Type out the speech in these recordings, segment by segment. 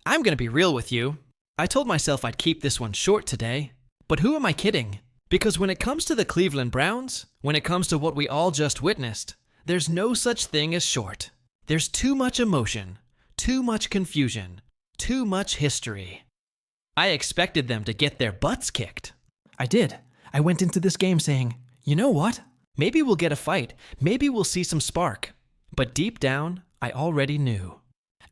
I'm gonna be real with you. I told myself I'd keep this one short today, but who am I kidding? Because when it comes to the Cleveland Browns, when it comes to what we all just witnessed, there's no such thing as short. There's too much emotion, too much confusion, too much history. I expected them to get their butts kicked. I did. I went into this game saying, you know what? Maybe we'll get a fight, maybe we'll see some spark. But deep down, I already knew.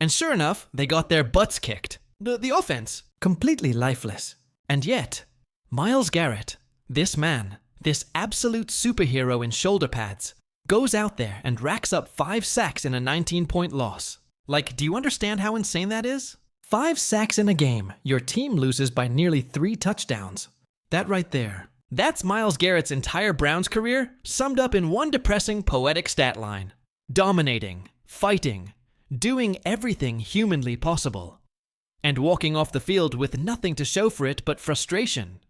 And sure enough, they got their butts kicked. The offense. Completely lifeless. And yet, Myles Garrett, this man, this absolute superhero in shoulder pads, goes out there and racks up 5 sacks in a 19-point loss. Like, do you understand how insane that is? 5 sacks in a game, your team loses by nearly 3 touchdowns. That right there. That's Myles Garrett's entire Browns career summed up in one depressing, poetic stat line. Dominating, fighting, doing everything humanly possible. And walking off the field with nothing to show for it but frustration.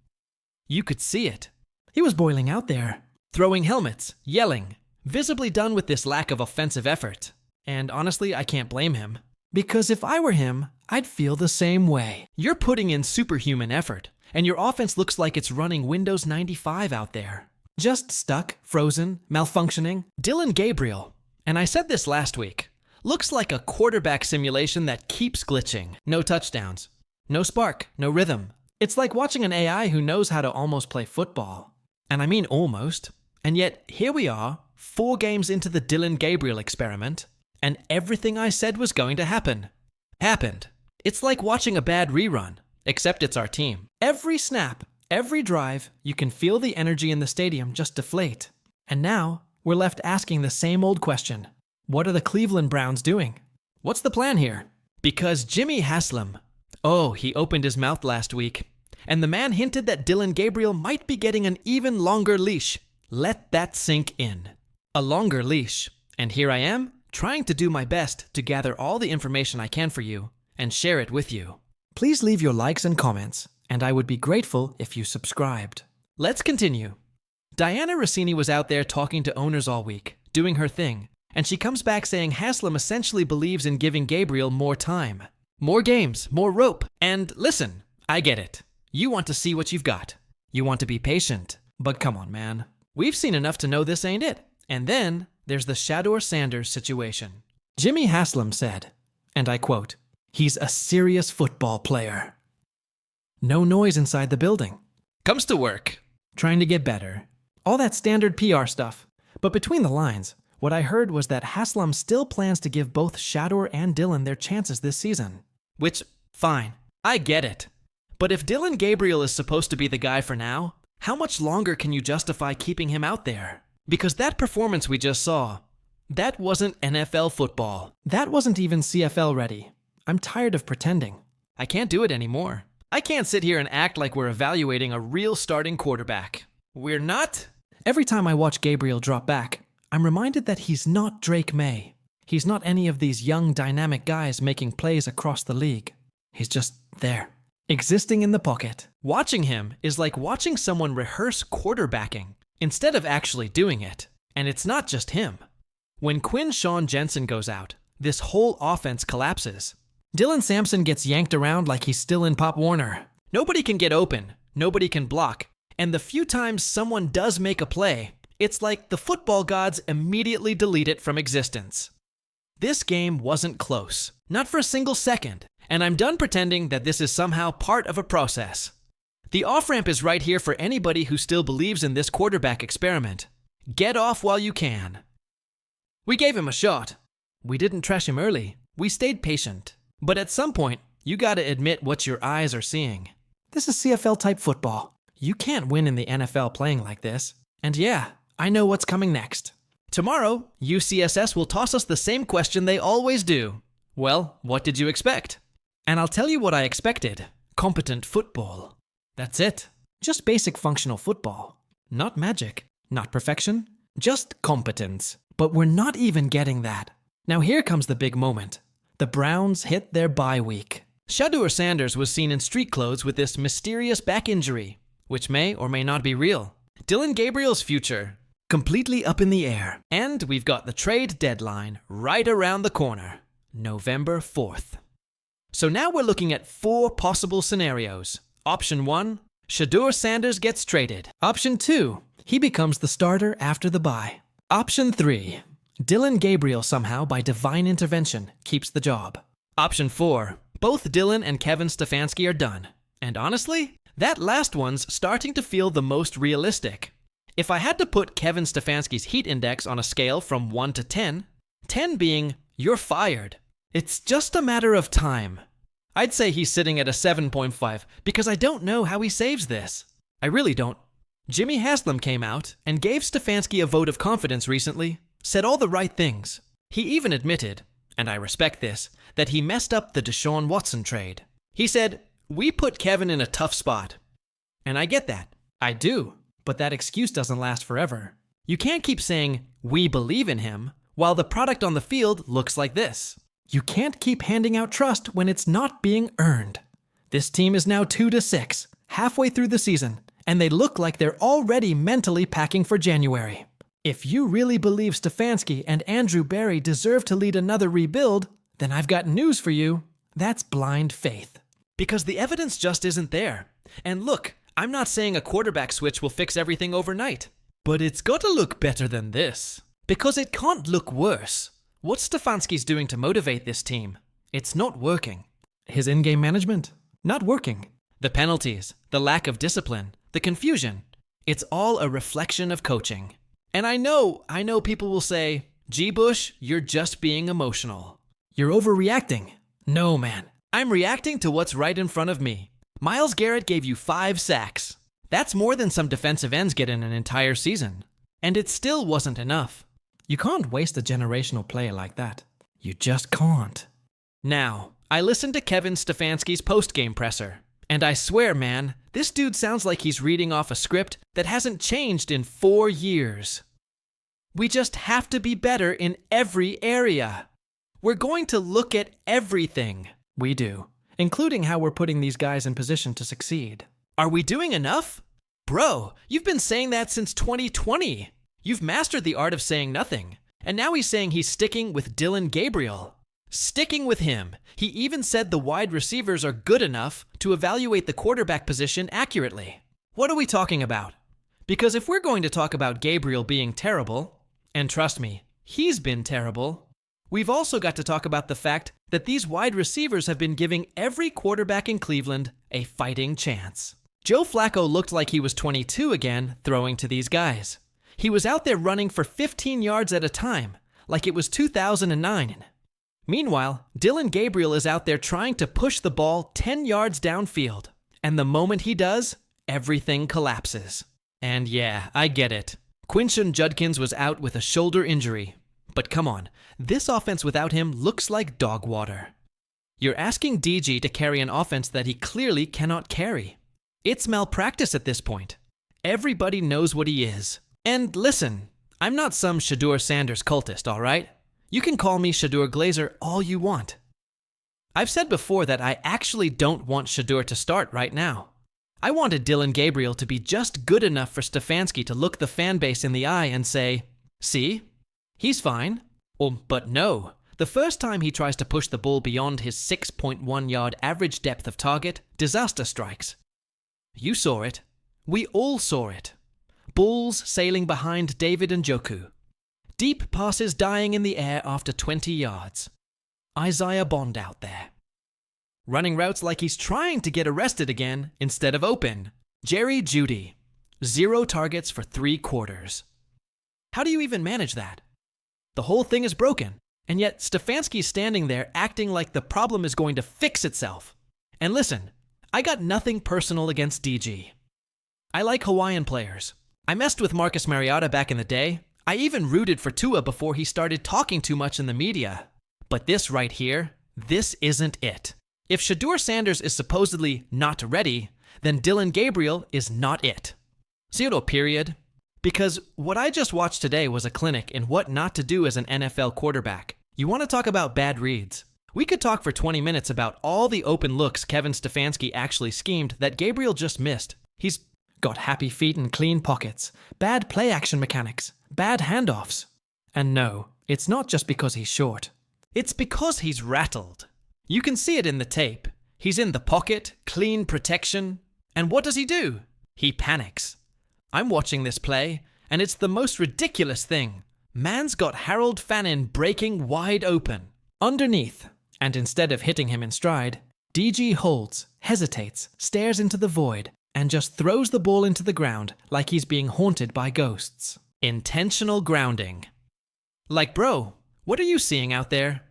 You could see it. He was boiling out there. Throwing helmets, yelling, visibly done with this lack of offensive effort. And honestly, I can't blame him. Because if I were him, I'd feel the same way. You're putting in superhuman effort, and your offense looks like it's running Windows 95 out there. Just stuck, frozen, malfunctioning. Dillon Gabriel, and I said this last week, looks like a quarterback simulation that keeps glitching. No touchdowns, no spark, no rhythm. It's like watching an AI who knows how to almost play football. And I mean almost. And yet, here we are, 4 games into the Dillon Gabriel experiment, and everything I said was going to happen. Happened. It's like watching a bad rerun, except it's our team. Every snap, every drive, you can feel the energy in the stadium just deflate. And now, we're left asking the same old question. What are the Cleveland Browns doing? What's the plan here? Because Jimmy Haslam, he opened his mouth last week, and the man hinted that Dillon Gabriel might be getting an even longer leash. Let that sink in. A longer leash. And here I am, trying to do my best to gather all the information I can for you and share it with you. Please leave your likes and comments, and I would be grateful if you subscribed. Let's continue. Diana Rossini was out there talking to owners all week, doing her thing, and she comes back saying Haslam essentially believes in giving Gabriel more time. More games, more rope. And listen, I get it. You want to see what you've got. You want to be patient. But come on, man. We've seen enough to know this ain't it. And then there's the Shedeur Sanders situation. Jimmy Haslam said, and I quote, "He's a serious football player." No noise inside the building. Comes to work. Trying to get better. All that standard PR stuff. But between the lines, what I heard was that Haslam still plans to give both Shedeur and Dillon their chances this season. Which, fine, I get it. But if Dillon Gabriel is supposed to be the guy for now, how much longer can you justify keeping him out there? Because that performance we just saw, that wasn't NFL football. That wasn't even CFL ready. I'm tired of pretending. I can't do it anymore. I can't sit here and act like we're evaluating a real starting quarterback. We're not. Every time I watch Gabriel drop back, I'm reminded that he's not Drake May. He's not any of these young, dynamic guys making plays across the league. He's just there, existing in the pocket. Watching him is like watching someone rehearse quarterbacking instead of actually doing it. And it's not just him. When Quinn Jensen goes out, this whole offense collapses. Dylan Sampson gets yanked around like he's still in Pop Warner. Nobody can get open, nobody can block, and the few times someone does make a play, it's like the football gods immediately delete it from existence. This game wasn't close, not for a single second, and I'm done pretending that this is somehow part of a process. The off-ramp is right here for anybody who still believes in this quarterback experiment. Get off while you can. We gave him a shot. We didn't trash him early. We stayed patient. But at some point, you gotta admit what your eyes are seeing. This is CFL-type football. You can't win in the NFL playing like this. And yeah, I know what's coming next. Tomorrow, UCSS will toss us the same question they always do. Well, what did you expect? And I'll tell you what I expected. Competent football. That's it. Just basic functional football. Not magic, not perfection, just competence. But we're not even getting that. Now here comes the big moment. The Browns hit their bye week. Shedeur Sanders was seen in street clothes with this mysterious back injury, which may or may not be real. Dillon Gabriel's future, completely up in the air. And we've got the trade deadline right around the corner, November 4th. So now we're looking at 4 possible scenarios. Option 1, Shedeur Sanders gets traded. Option 2, he becomes the starter after the bye. Option 3, Dillon Gabriel somehow, by divine intervention, keeps the job. Option 4, both Dillon and Kevin Stefanski are done. And honestly, that last one's starting to feel the most realistic. If I had to put Kevin Stefanski's heat index on a scale from 1 to 10, 10 being, you're fired, it's just a matter of time. I'd say he's sitting at a 7.5 because I don't know how he saves this. I really don't. Jimmy Haslam came out and gave Stefanski a vote of confidence recently, said all the right things. He even admitted, and I respect this, that he messed up the Deshaun Watson trade. He said, "We put Kevin in a tough spot." And I get that. I do, but that excuse doesn't last forever. You can't keep saying, "We believe in him," while the product on the field looks like this. You can't keep handing out trust when it's not being earned. This team is now 2-6, halfway through the season, and they look like they're already mentally packing for January. If you really believe Stefanski and Andrew Berry deserve to lead another rebuild, then I've got news for you. That's blind faith. Because the evidence just isn't there. And look, I'm not saying a quarterback switch will fix everything overnight, but it's got to look better than this. Because it can't look worse. What Stefanski's doing to motivate this team, it's not working. His in-game management, not working. The penalties, the lack of discipline, the confusion, it's all a reflection of coaching. And I know people will say, "Gee, Bush, you're just being emotional. You're overreacting." No, man. I'm reacting to what's right in front of me. Myles Garrett gave you 5 sacks. That's more than some defensive ends get in an entire season. And it still wasn't enough. You can't waste a generational player like that. You just can't. Now, I listened to Kevin Stefanski's post-game presser, and I swear, man, this dude sounds like he's reading off a script that hasn't changed in 4 years. We just have to be better in every area. We're going to look at everything. We do, including how we're putting these guys in position to succeed. Are we doing enough? Bro, you've been saying that since 2020. You've mastered the art of saying nothing, and now he's saying he's sticking with Dillon Gabriel. Sticking with him. He even said the wide receivers are good enough to evaluate the quarterback position accurately. What are we talking about? Because if we're going to talk about Gabriel being terrible, and trust me, he's been terrible, we've also got to talk about the fact that these wide receivers have been giving every quarterback in Cleveland a fighting chance. Joe Flacco looked like he was 22 again, throwing to these guys. He was out there running for 15 yards at a time, like it was 2009. Meanwhile, Dillon Gabriel is out there trying to push the ball 10 yards downfield, and the moment he does, everything collapses. And yeah, I get it. Quinshon Judkins was out with a shoulder injury. But come on, this offense without him looks like dog water. You're asking DG to carry an offense that he clearly cannot carry. It's malpractice at this point. Everybody knows what he is. And listen, I'm not some Shedeur Sanders cultist, all right? You can call me Shedeur Glazer all you want. I've said before that I actually don't want Shedeur to start right now. I wanted Dillon Gabriel to be just good enough for Stefanski to look the fan base in the eye and say, "See? He's fine." But no. The first time he tries to push the ball beyond his 6.1 yard average depth of target, disaster strikes. You saw it. We all saw it. Balls sailing behind David Njoku. Deep passes dying in the air after 20 yards. Isaiah Bond out there. Running routes like he's trying to get arrested again instead of open. Jerry Jeudy. 0 targets for 3 quarters. How do you even manage that? The whole thing is broken, and yet Stefanski's standing there acting like the problem is going to fix itself. And listen, I got nothing personal against DG. I like Hawaiian players. I messed with Marcus Mariota back in the day. I even rooted for Tua before he started talking too much in the media. But this right here, this isn't it. If Shedeur Sanders is supposedly not ready, then Dillon Gabriel is not it. Zero period. Because what I just watched today was a clinic in what not to do as an NFL quarterback. You want to talk about bad reads? We could talk for 20 minutes about all the open looks Kevin Stefanski actually schemed that Gabriel just missed. He's got happy feet and clean pockets, bad play action mechanics, bad handoffs. And no, it's not just because he's short. It's because he's rattled. You can see it in the tape. He's in the pocket, clean protection. And what does he do? He panics. I'm watching this play, and it's the most ridiculous thing. Man's got Harold Fannin breaking wide open. Underneath, and instead of hitting him in stride, DG holds, hesitates, stares into the void, and just throws the ball into the ground like he's being haunted by ghosts. Intentional grounding. Like, bro, what are you seeing out there?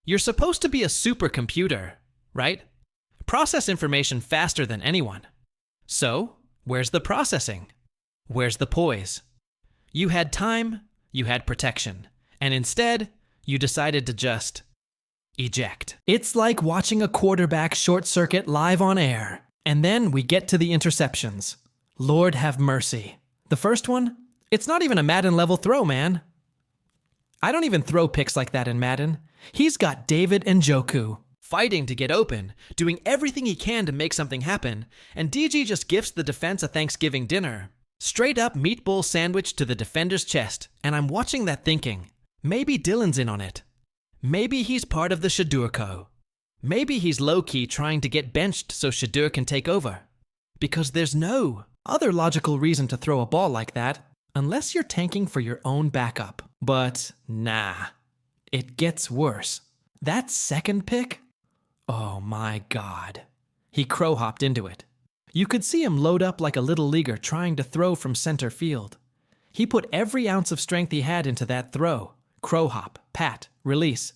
You're supposed to be a supercomputer, right? Process information faster than anyone. So, where's the processing? Where's the poise? You had time, you had protection, and instead, you decided to just eject. It's like watching a quarterback short circuit live on air. And then we get to the interceptions. Lord have mercy. The first one? It's not even a Madden level throw, man. I don't even throw picks like that in Madden. He's got David Njoku fighting to get open, doing everything he can to make something happen, and DG just gifts the defense a Thanksgiving dinner. Straight up meatball sandwich to the defender's chest, and I'm watching that thinking, maybe Dillon's in on it. Maybe he's part of the Shedeur co. Maybe he's low-key trying to get benched so Shedeur can take over. Because there's no other logical reason to throw a ball like that, unless you're tanking for your own backup. But nah, it gets worse. That second pick? Oh my God. He crow-hopped into it. You could see him load up like a little leaguer trying to throw from center field. He put every ounce of strength he had into that throw. Crow-hop, pat, release.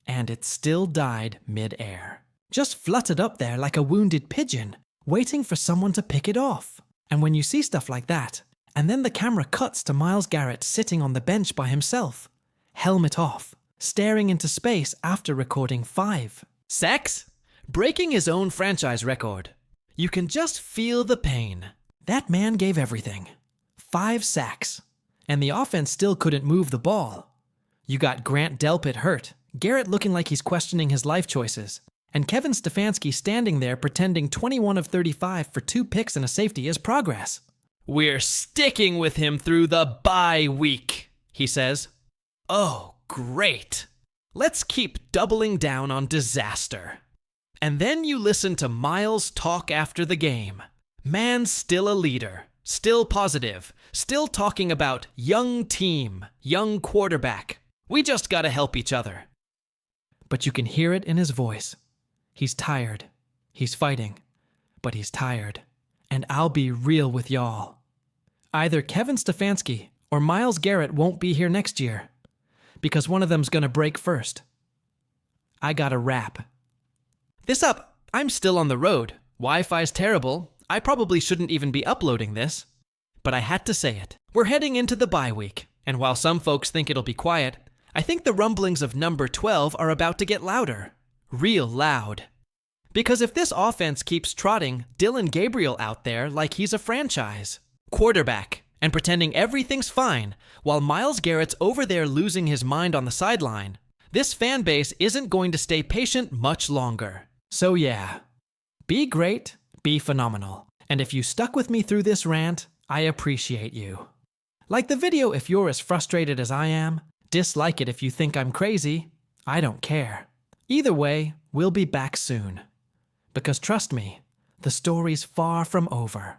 And it still died mid-air. Just fluttered up there like a wounded pigeon, waiting for someone to pick it off. And when you see stuff like that, and then the camera cuts to Myles Garrett sitting on the bench by himself, helmet off, staring into space after recording 5 sacks, breaking his own franchise record. You can just feel the pain. That man gave everything. 5 sacks. And the offense still couldn't move the ball. You got Grant Delpit hurt, Garrett looking like he's questioning his life choices, and Kevin Stefanski standing there pretending 21 of 35 for 2 picks and a safety is progress. We're sticking with him through the bye week, he says. Oh, great. Let's keep doubling down on disaster. And then you listen to Myles talk after the game. Man's still a leader, still positive, still talking about young team, young quarterback. We just gotta help each other. But you can hear it in his voice. He's tired. He's fighting. But he's tired. And I'll be real with y'all. Either Kevin Stefanski or Myles Garrett won't be here next year. Because one of them's gonna break first. I gotta wrap. This up, I'm still on the road. Wi-Fi's terrible. I probably shouldn't even be uploading this. But I had to say it. We're heading into the bye week. And while some folks think it'll be quiet, I think the rumblings of number 12 are about to get louder. Real loud. Because if this offense keeps trotting Dillon Gabriel out there like he's a franchise quarterback and pretending everything's fine while Myles Garrett's over there losing his mind on the sideline, this fan base isn't going to stay patient much longer. So yeah, be great, be phenomenal. And if you stuck with me through this rant, I appreciate you. Like the video if you're as frustrated as I am, dislike it if you think I'm crazy, I don't care. Either way, we'll be back soon. Because trust me, the story's far from over.